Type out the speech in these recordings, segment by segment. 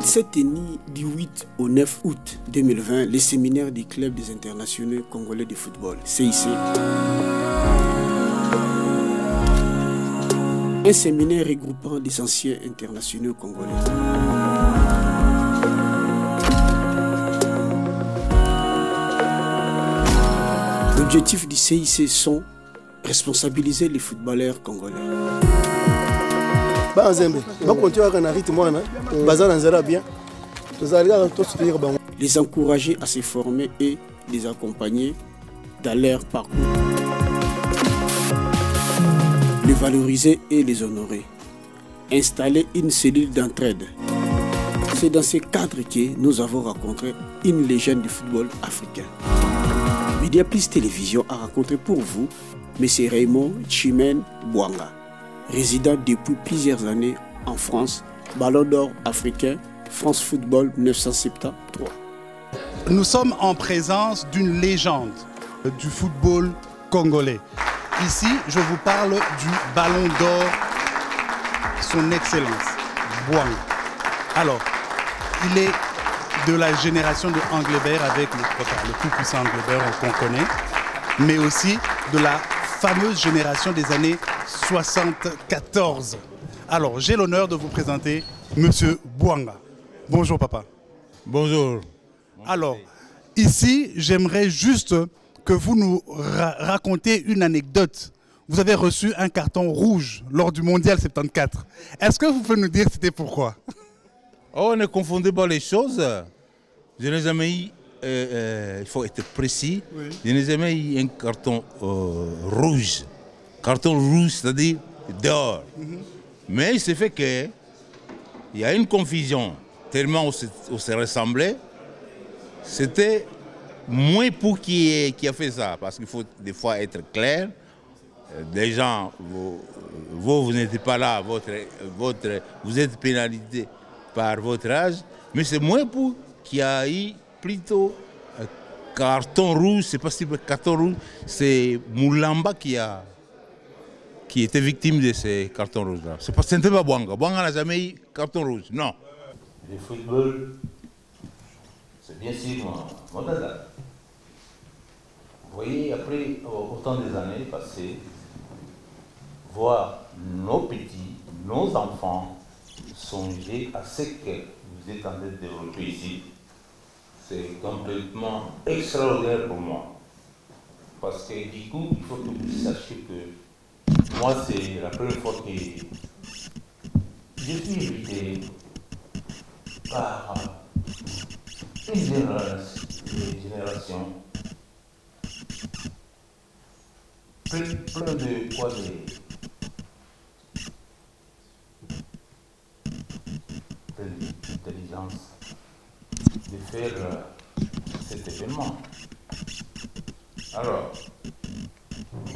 Il s'est tenu du 8 au 9 août 2020 le séminaire du club des internationaux congolais de football, CIC. Un séminaire regroupant des anciens internationaux congolais. L'objectif du CIC sont responsabiliser les footballeurs congolais. Les encourager à se former et les accompagner dans leur parcours. Les valoriser et les honorer. Installer une cellule d'entraide. C'est dans ce cadre que nous avons rencontré une légende du football africain. Média Plus Télévision a rencontré pour vous M. Raymond Chimène Bouanga, résident depuis plusieurs années en France, Ballon d'Or africain, France Football 1973. Nous sommes en présence d'une légende du football congolais. Ici, je vous parle du Ballon d'Or, son Excellence, Bouanga. Alors, il est de la génération de Anglebert avec le tout puissant Anglebert qu'on connaît, mais aussi de la fameuse génération des années 74. Alors, j'ai l'honneur de vous présenter Monsieur Bouanga. Bonjour papa. Bonjour. Alors, ici, j'aimerais juste que vous nous racontiez une anecdote. Vous avez reçu un carton rouge lors du Mondial 74. Est-ce que vous pouvez nous dire c'était pourquoi? Oh, ne confondez pas les choses. Je n'ai jamais eu, il faut être précis, oui. Je n'ai jamais eu un carton rouge. Carton rouge, c'est-à-dire dehors. Mais il s'est fait qu'il y a une confusion, tellement on se ressemblait. C'était moi pour qui a fait ça, parce qu'il faut des fois être clair. Des gens, vous n'êtes pas là, vous êtes pénalisé par votre âge, mais c'est moi pour qui a eu plutôt carton rouge. C'est pas si carton rouge, c'est Moulamba qui était victime de ces cartons rouges-là. Ce n'était pas Bouanga. Bouanga n'a jamais eu carton rouge, non. Le football, c'est bien sûr mon dada. Vous voyez, après autant des années passées, voir nos petits, nos enfants songer à ce que vous êtes en train de développer ici, c'est complètement extraordinaire pour moi. Parce que du coup, il faut que vous sachiez que moi, c'est la première fois que je suis invité par une génération plein de quoi d'intelligence de faire cet événement. Alors,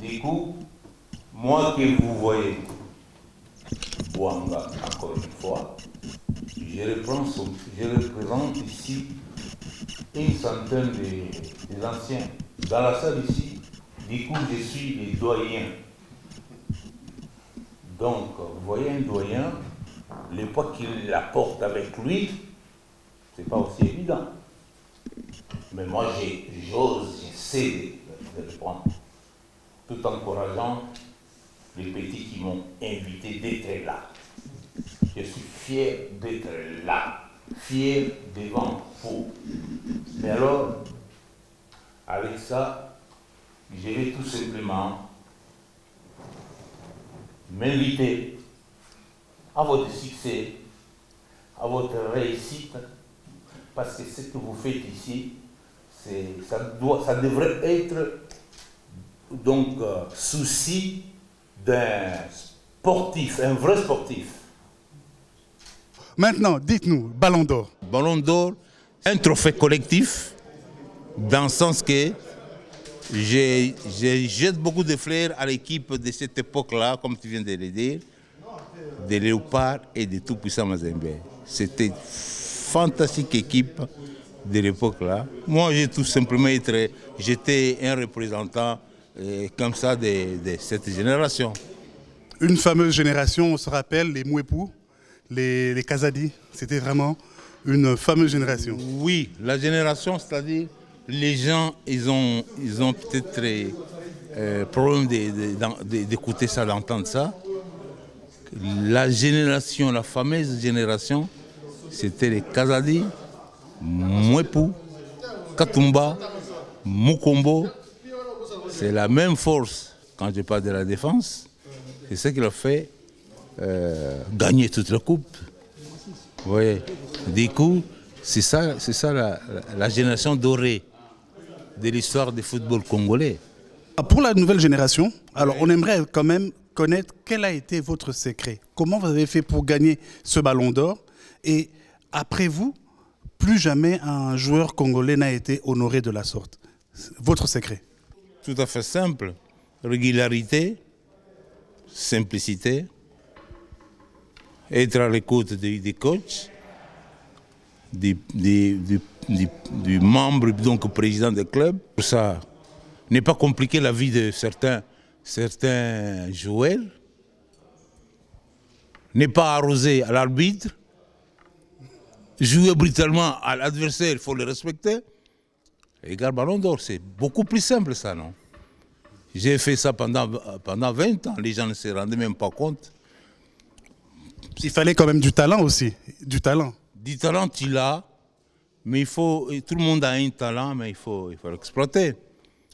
du coup, moi que vous voyez, Bouanga, encore une fois, je représente ici une centaine des anciens. Dans la salle ici, du coup, je suis les doyens. Donc, vous voyez un doyen, le poids qu'il apporte avec lui, c'est pas aussi évident. Mais moi, j'essaie de le prendre, tout en encourageant les petits qui m'ont invité d'être là. Je suis fier d'être là, fier devant vous. Mais alors, avec ça, je vais tout simplement m'inviter à votre succès, à votre réussite, parce que ce que vous faites ici, ça devrait être donc souci d'un sportif, un vrai sportif. Maintenant, dites-nous, Ballon d'Or. Ballon d'Or, un trophée collectif, dans le sens que je jette beaucoup de fleurs à l'équipe de cette époque-là, comme tu viens de le dire, des Léopards et des Tout-Puissants Mazembe. C'était une fantastique équipe de l'époque-là. Moi, j'ai tout simplement j'étais un représentant comme ça de cette génération. Une fameuse génération, on se rappelle, les Mouepou, les Kazadi, c'était vraiment une fameuse génération. Oui, la génération, c'est-à-dire les gens, ils ont peut-être problème d'écouter ça, d'entendre ça. La génération, la fameuse génération, c'était les Kazadi, Mwepu, Katumba, Mukombo. C'est la même force quand je parle de la défense. C'est ce qui leur fait gagner toute la coupe. Vous voyez, du coup, c'est ça la génération dorée de l'histoire du football congolais. Pour la nouvelle génération, alors on aimerait quand même connaître quel a été votre secret. Comment vous avez fait pour gagner ce ballon d'or? Et après vous, plus jamais un joueur congolais n'a été honoré de la sorte. Votre secret? Tout à fait simple. Régularité, simplicité, être à l'écoute des coachs, du membre, donc président du club. Pour ça, n'est pas compliqué la vie de certains joueurs, n'est pas arrosé à l'arbitre, jouer brutalement à l'adversaire, il faut le respecter. Et gars, ballon d'or, c'est beaucoup plus simple ça, non? J'ai fait ça pendant 20 ans, les gens ne se rendaient même pas compte. Il fallait quand même du talent aussi, du talent. Du talent, tu l'as, mais tout le monde a un talent, mais il faut l'exploiter.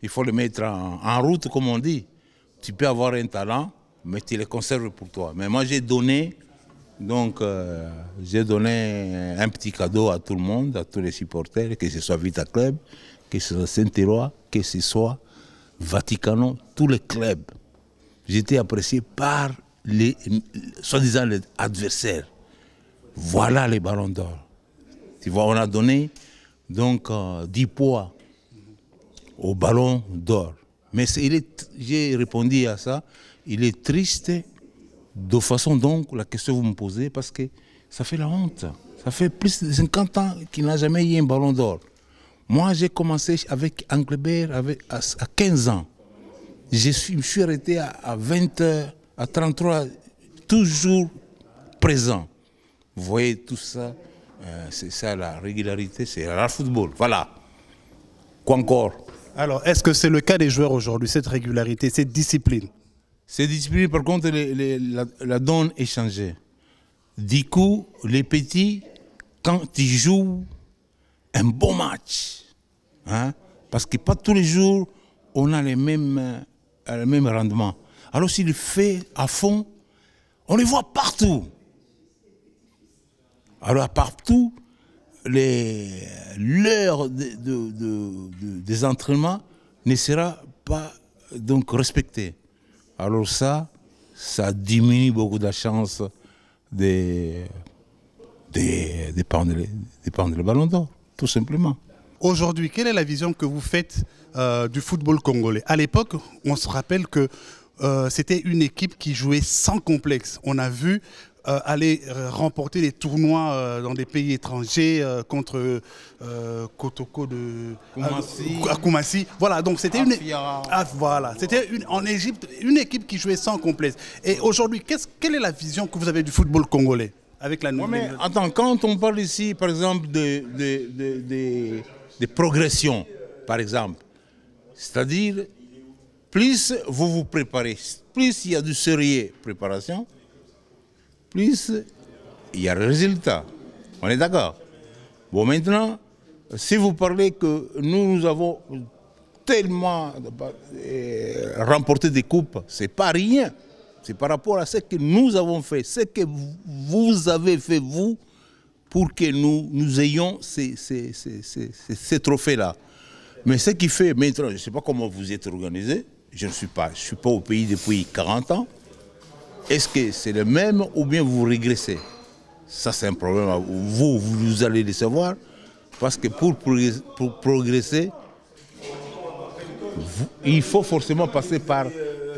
Il faut le mettre en route, comme on dit. Tu peux avoir un talent, mais tu le conserves pour toi. Mais moi, j'ai donné un petit cadeau à tout le monde, à tous les supporters, que ce soit Vita Club, que ce soit Saint-Éloi, que ce soit Vaticano, tous les clubs. J'étais apprécié par les soi-disant les adversaires. Voilà les ballons d'or. Tu vois, on a donné donc 10 poids au ballon d'or. Mais j'ai répondu à ça, il est triste de façon donc la question que vous me posez parce que ça fait la honte. Ça fait plus de 50 ans qu'il n'a jamais eu un ballon d'or. Moi, j'ai commencé avec Anglebert à 15 ans. Je me suis arrêté à 33, toujours présent. Vous voyez tout ça, c'est ça la régularité, c'est le football. Voilà. Quoi encore? Alors, est-ce que c'est le cas des joueurs aujourd'hui, cette régularité, cette discipline? Cette discipline, par contre, la donne est changée. Du coup, les petits, quand ils jouent un bon match, hein, parce que pas tous les jours, on a le même rendement. Alors s'il le fait à fond, on les voit partout. Alors partout, l'heure des entraînements ne sera pas donc respectée. Alors ça diminue beaucoup la chance de prendre le ballon d'or, tout simplement. Aujourd'hui, quelle est la vision que vous faites du football congolais? À l'époque, on se rappelle que c'était une équipe qui jouait sans complexe. On a vu aller remporter des tournois dans des pays étrangers contre Kotoko de Koumassi. Voilà, donc c'était en Égypte une équipe qui jouait sans complexe. Et aujourd'hui, quelle est la vision que vous avez du football congolais avec la nouvelle? Mais attends, quand on parle ici, par exemple, de progression, par exemple, c'est-à-dire, plus vous vous préparez, plus il y a de sérieux préparation, plus il y a le résultat. On est d'accord? Bon, maintenant, si vous parlez que nous avons tellement remporté des coupes, c'est pas rien. C'est par rapport à ce que nous avons fait, ce que vous avez fait, vous, pour que nous ayons ces trophées-là. Mais ce qui fait maintenant, je ne sais pas comment vous êtes organisé, je ne suis pas au pays depuis 40 ans. Est-ce que c'est le même ou bien vous régressez? Ça, c'est un problème. Vous allez le savoir, parce que pour progresser, il faut forcément passer par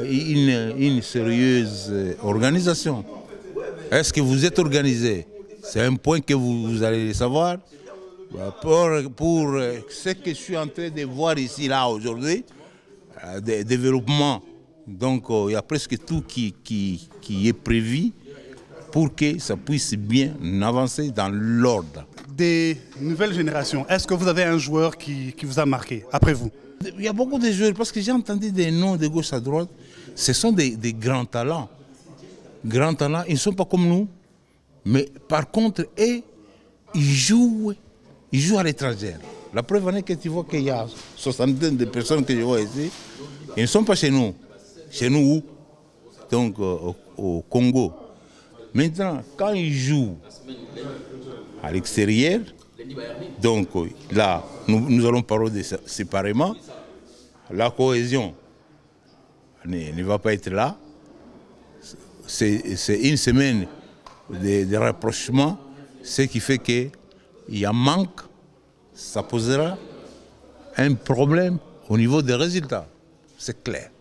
une sérieuse organisation. Est-ce que vous êtes organisé? C'est un point que vous allez le savoir. Pour ce que je suis en train de voir ici, là, aujourd'hui, des développements. Donc, il y a presque tout qui est prévu pour que ça puisse bien avancer dans l'ordre. des nouvelles générations, est-ce que vous avez un joueur qui vous a marqué, après vous? Il y a beaucoup de joueurs, parce que j'ai entendu des noms de gauche à droite. Ce sont des grands talents. Grands talents, ils ne sont pas comme nous. Mais par contre, ils jouent à l'étranger. La preuve en est que tu vois qu'il y a 60 de personnes que je vois ici. Ils ne sont pas chez nous. Chez nous où? Donc au Congo. Maintenant, quand ils jouent à l'extérieur, donc là, nous allons parler séparément. La cohésion ne va pas être là. C'est une semaine de rapprochement, ce qui fait qu'il y a un manque, ça posera un problème au niveau des résultats. C'est clair.